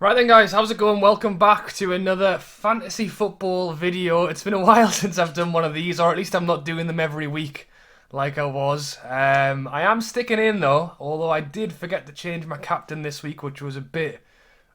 Right then guys, how's it going? Welcome back to another fantasy football video. It's been a while since I've done one of these, or at least I'm not doing them every week like I was. I am sticking in though, although I did forget to change my captain this week, which was a bit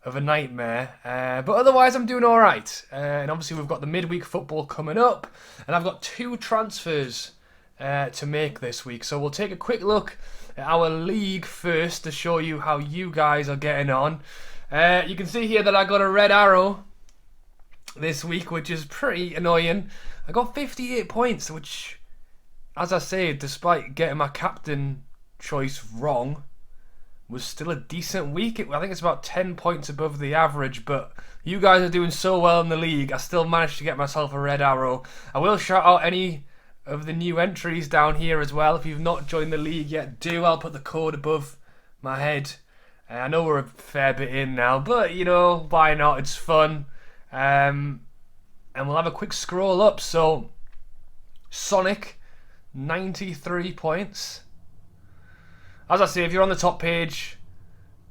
of a nightmare. But otherwise I'm doing alright. And obviously we've got the midweek football coming up, and I've got two transfers to make this week. So we'll take a quick look at our league first to show you how you guys are getting on. You can see here that I got a red arrow this week, which is pretty annoying. I got 58 points, which, as I say, despite getting my captain choice wrong, was still a decent week. I think it's about 10 points above the average, but you guys are doing so well in the league, I still managed to get myself a red arrow. I will shout out any of the new entries down here as well. If you've not joined the league yet, do. I'll put the code above my head. I know we're a fair bit in now, but you know, why not? It's fun. And we'll have a quick scroll up. So, Sonic, 93 points. As I say, if you're on the top page,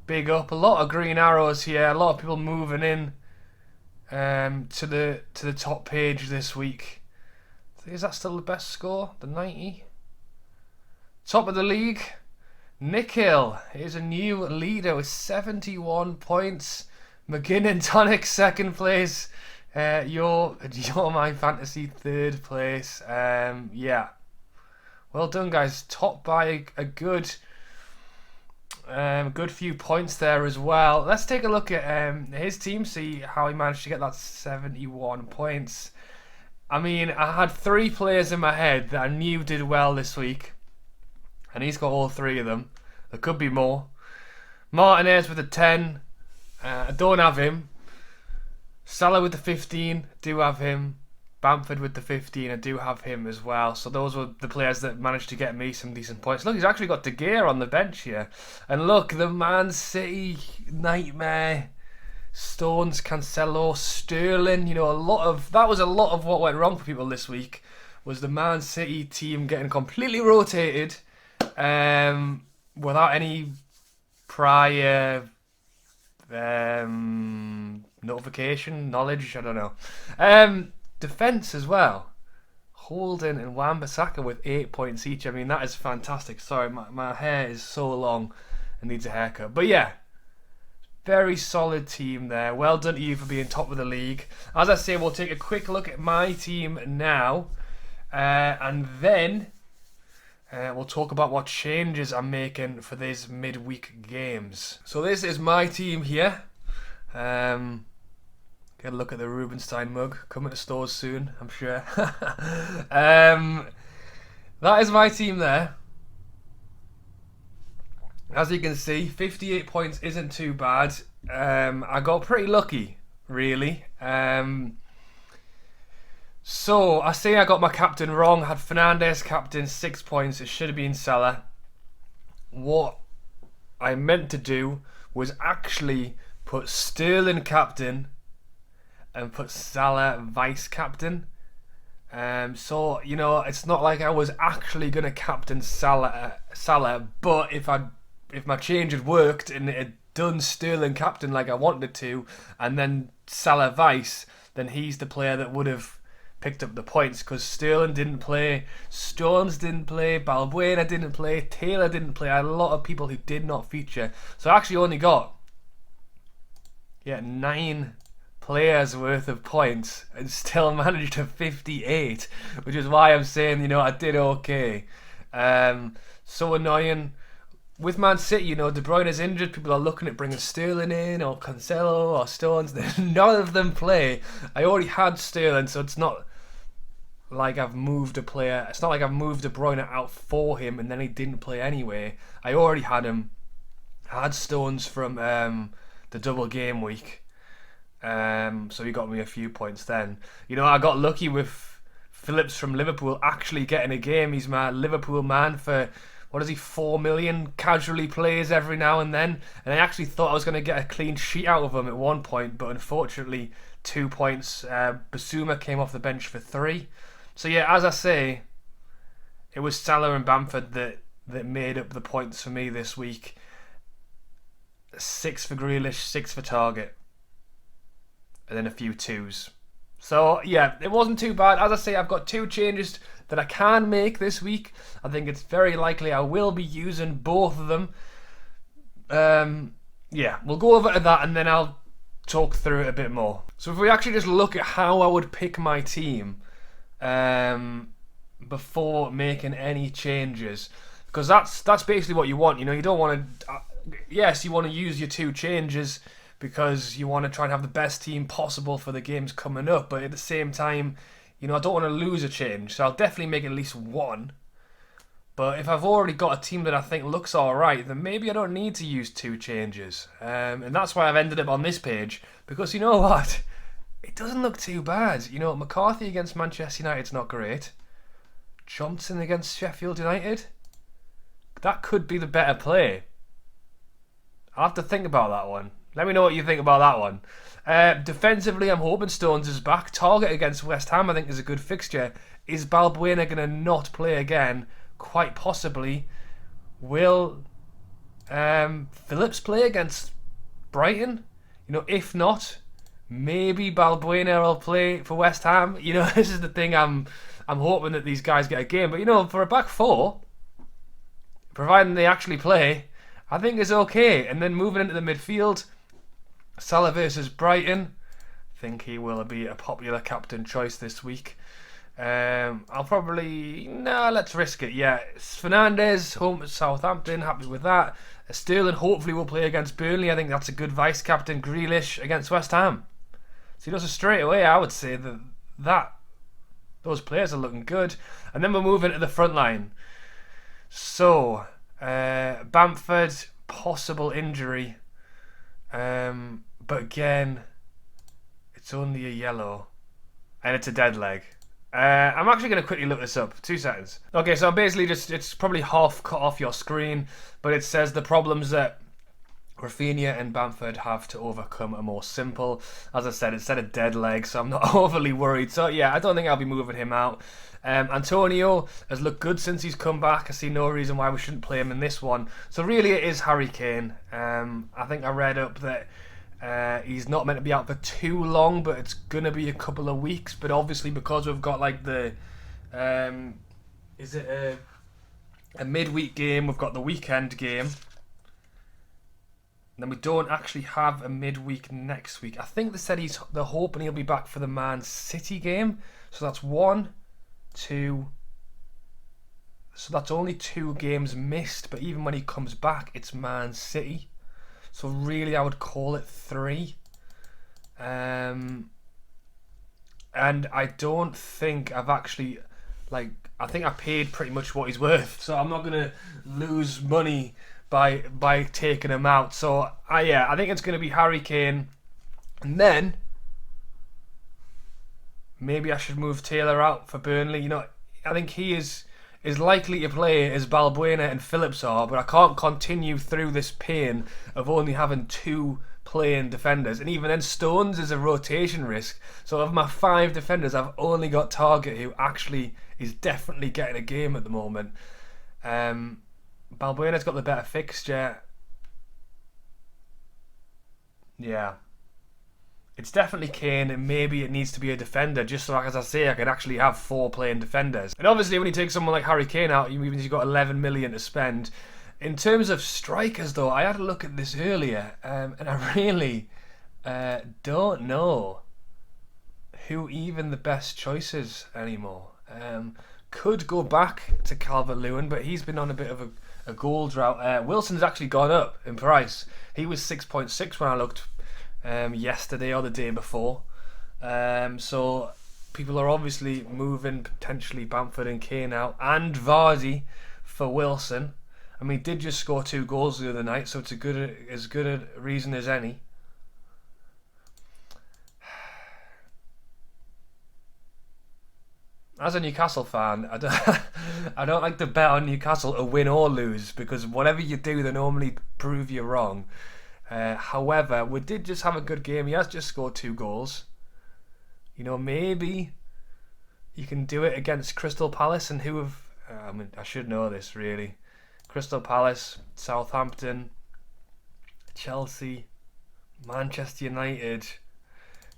big up. A lot of green arrows here. A lot of people moving in to the top page this week. Is that still the best score? The 90? Top of the league. Nikhil is a new leader with 71 points. McGinn and Tonic second place. You're my fantasy third place. Yeah, well done, guys. Top by a good few points there as well. Let's take a look at his team. See how he managed to get that 71 points. I mean, I had three players in my head that I knew did well this week, and he's got all three of them. There could be more. Martinez with a 10. I don't have him. Salah with the 15. Do have him. Bamford with the 15. I do have him as well. So those were the players that managed to get me some decent points. Look, he's actually got De Gea on the bench here. And look, the Man City nightmare. Stones, Cancelo, Sterling. You know, that was a lot of what went wrong for people this week. Was the Man City team getting completely rotated. Without any prior notification, knowledge, I don't know. Defence as well. Holden and Wan-Bissaka with 8 points each. I mean, that is fantastic. Sorry, my hair is so long and needs a haircut. But yeah, very solid team there. Well done to you for being top of the league. As I say, we'll take a quick look at my team now. And then we'll talk about what changes I'm making for these midweek games. So this is my team here. Get a look at the Roobenstein mug. Coming to stores soon, I'm sure. That is my team there. As you can see, 58 points isn't too bad. I got pretty lucky, really. So, I say I got my captain wrong. Had Fernandes captain, 6 points. It should have been Salah. What I meant to do was actually put Sterling captain and put Salah vice captain. So, you know, it's not like I was actually going to captain Salah, but if my change had worked and it had done Sterling captain like I wanted to, and then Salah vice, then he's the player that would have picked up the points, because Sterling didn't play, Stones didn't play, Balbuena didn't play, Taylor didn't play. I had a lot of people who did not feature. So I actually only got 9 players worth of points and still managed to 58, which is why I'm saying, you know, I did okay. So annoying. With Man City, you know, De Bruyne is injured. People are looking at bringing Sterling in, or Cancelo, or Stones. None of them play. I already had Sterling, so it's not like I've moved a player. It's not like I've moved De Bruyne out for him and then he didn't play anyway. I already had him. I had Stones from the double game week, so he got me a few points then. You know, I got lucky with Phillips from Liverpool actually getting a game. He's my Liverpool man for, what is he, 4 million casually plays every now and then. And I actually thought I was going to get a clean sheet out of him at one point, but unfortunately 2 points. Basuma came off the bench for 3. So yeah, as I say, it was Salah and Bamford that made up the points for me this week. 6 for Grealish, 6 for Target. and then a few 2s. So yeah, it wasn't too bad. As I say, I've got 2 changes that I can make this week. I think it's very likely I will be using both of them. Yeah, we'll go over to that and then I'll talk through it a bit more. So if we actually just look at how I would pick my team before making any changes, because that's basically what you want. You know, you don't want to. Yes, you want to use your 2 changes because you want to try and have the best team possible for the games coming up. But at the same time, you know, I don't want to lose a change, so I'll definitely make at least 1. But if I've already got a team that I think looks alright, then maybe I don't need to use 2 changes. And that's why I've ended up on this page, because you know what? It doesn't look too bad. You know, McCarthy against Manchester United's not great. Johnson against Sheffield United? That could be the better play. I'll have to think about that one. Let me know what you think about that one. Defensively, I'm hoping Stones is back. Target against West Ham, I think, is a good fixture. Is Balbuena going to not play again? Quite possibly. Will Phillips play against Brighton? You know, if not, maybe Balbuena will play for West Ham. You know, this is the thing. I'm hoping that these guys get a game. But, you know, for a back 4, providing they actually play, I think it's okay. And then moving into the midfield, Salah versus Brighton. I think he will be a popular captain choice this week. I'll probably... let's risk it. Yeah, it's Fernandes, home at Southampton. Happy with that. Sterling hopefully will play against Burnley. I think that's a good vice-captain. Grealish against West Ham. So so straight away, I would say that those players are looking good. And then we're moving to the front line. So, Bamford, possible injury. But again, it's only a yellow. And it's a dead leg. I'm actually going to quickly look this up. 2 seconds. Okay, so I'm basically it's probably half cut off your screen, but it says the problems that Rafinha and Bamford have to overcome are more simple. As I said, it said a dead leg, so I'm not overly worried. So yeah, I don't think I'll be moving him out. Antonio has looked good since he's come back. I see no reason why we shouldn't play him in this one. So really it is Harry Kane. I think I read up that he's not meant to be out for too long, but it's going to be a couple of weeks. But obviously because we've got like the... is it a midweek game? We've got the weekend game. And then we don't actually have a midweek next week. I think they said they're hoping he'll be back for the Man City game. So that's 1, 2... So that's only 2 games missed. But even when he comes back, it's Man City. So really, I would call it 3. And I don't think I've actually, I think I paid pretty much what he's worth. So I'm not going to lose money by taking him out. So, I think it's going to be Harry Kane. And then, maybe I should move Taylor out for Burnley. You know, I think he is likely to play as Balbuena and Phillips are, but I can't continue through this pain of only having 2 playing defenders. And even then, Stones is a rotation risk. So of my 5 defenders, I've only got Target, who actually is definitely getting a game at the moment. Balbuena's got the better fixture. Yeah. It's definitely Kane, and maybe it needs to be a defender, just so, as I say, I could actually have 4 playing defenders. And obviously, when you take someone like Harry Kane out, even if you've got 11 million to spend. In terms of strikers, though, I had a look at this earlier, and I really don't know who even the best choice is anymore. Could go back to Calvert-Lewin, but he's been on a bit of a goal drought. Wilson's actually gone up in price. He was 6.6 when I looked yesterday or the day before. So people are obviously moving potentially Bamford and Kane out, and Vardy for Wilson. I mean, he did just score 2 goals the other night, so it's as good a reason as any. As a Newcastle fan, I don't like to bet on Newcastle to win or lose, because whatever you do, they normally prove you wrong. However, we did just have a good game. He has just scored 2 goals. You know, maybe you can do it against Crystal Palace, and I should know this really. Crystal Palace, Southampton, Chelsea, Manchester United,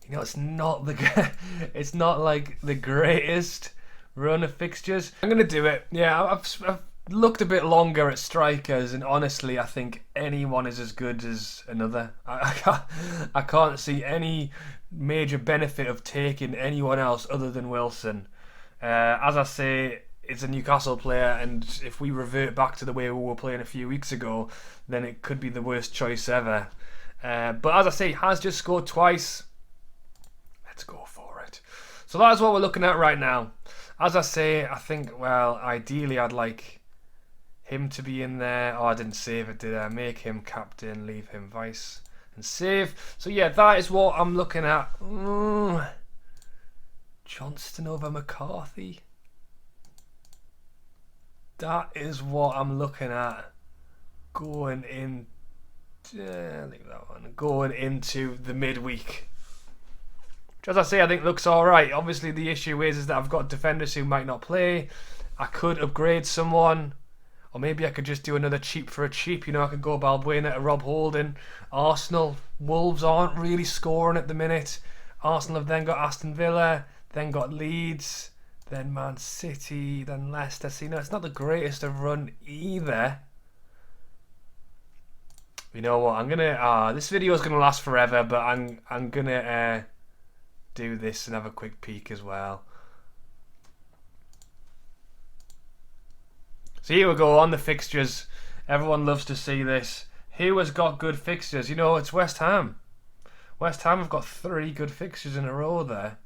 You know, it's not the it's not like the greatest run of fixtures. I'm gonna do it. Yeah, I've looked a bit longer at strikers, and honestly, I think anyone is as good as another. I can't see any major benefit of taking anyone else other than Wilson. As I say, it's a Newcastle player, and if we revert back to the way we were playing a few weeks ago, then it could be the worst choice ever. But as I say, he has just scored twice. Let's go for it. So that is what we're looking at right now. As I say, I think, well, ideally I'd like him to be in there. Oh, I didn't save it, did I? Make him captain, leave him vice, and save. So yeah, that is what I'm looking at. Johnston over McCarthy. That is what I'm looking at. Going in. Leave that one. Going into the midweek. Which, as I say, I think looks alright. Obviously, the issue is that I've got defenders who might not play. I could upgrade someone. Or maybe I could just do another cheap for a cheap. You know, I could go Balbuena to Rob Holding. Arsenal. Wolves aren't really scoring at the minute. Arsenal have then got Aston Villa. Then got Leeds. Then Man City. Then Leicester. So, you know, it's not the greatest of run either. You know what? I'm gonna. This video is gonna last forever, but I'm gonna do this and have a quick peek as well. So here we go on the fixtures. Everyone loves to see this. Who has got good fixtures? You know, it's West Ham. West Ham have got 3 good fixtures in a row there.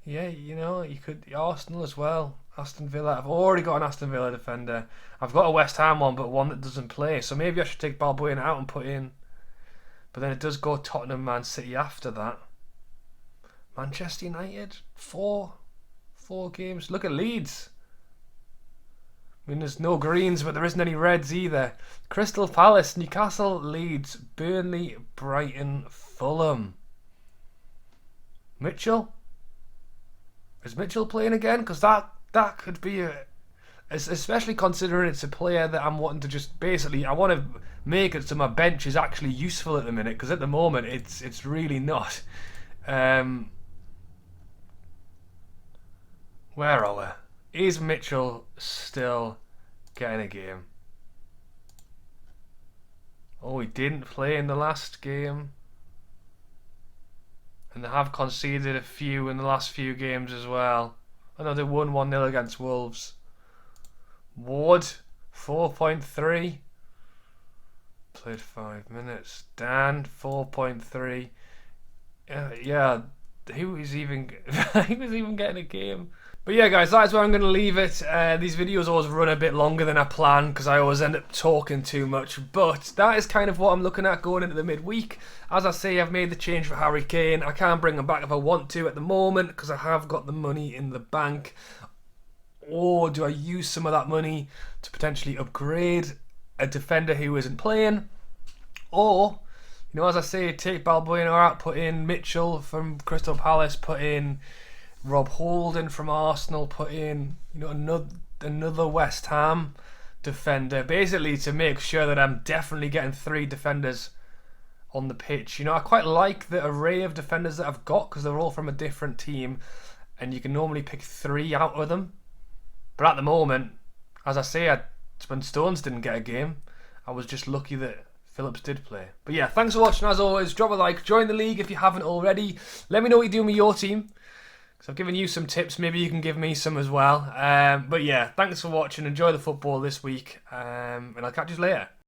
Yeah, you know, you could Arsenal as well. Aston Villa. I've already got an Aston Villa defender. I've got a West Ham one, but one that doesn't play. So maybe I should take Balbuena out and put in. But then it does go Tottenham, Man City after that. Manchester United, 4 games. Look at Leeds. I mean, there's no greens, but there isn't any reds either. Crystal Palace, Newcastle, Leeds, Burnley, Brighton, Fulham. Mitchell? Is Mitchell playing again? Because that could be a... Especially considering it's a player that I'm wanting to just... Basically, I want to make it so my bench is actually useful at the minute. Because at the moment, it's really not. Where are we? Is Mitchell still getting a game? Oh, he didn't play in the last game. And they have conceded a few in the last few games as well. I know they won 1-0 against Wolves. Ward, 4.3. Played 5 minutes. Dan, 4.3. Yeah, he was even getting a game. But yeah, guys, that's where I'm going to leave it. These videos always run a bit longer than I plan because I always end up talking too much. But that is kind of what I'm looking at going into the midweek. As I say, I've made the change for Harry Kane. I can't bring him back if I want to at the moment because I have got the money in the bank. Or do I use some of that money to potentially upgrade a defender who isn't playing? Or, you know, as I say, take Balbuena out, put in Mitchell from Crystal Palace, put in Rob Holding from Arsenal, put in, you know, another West Ham defender, basically to make sure that I'm definitely getting 3 defenders on the pitch. You know, I quite like the array of defenders that I've got because they're all from a different team and you can normally pick 3 out of them. But at the moment, as I say, when Stones didn't get a game, I was just lucky that Phillips did play. But yeah, thanks for watching as always. Drop a like, join the league if you haven't already. Let me know what you're doing with your team. So I've given you some tips, maybe you can give me some as well. But yeah, thanks for watching, enjoy the football this week, and I'll catch you later.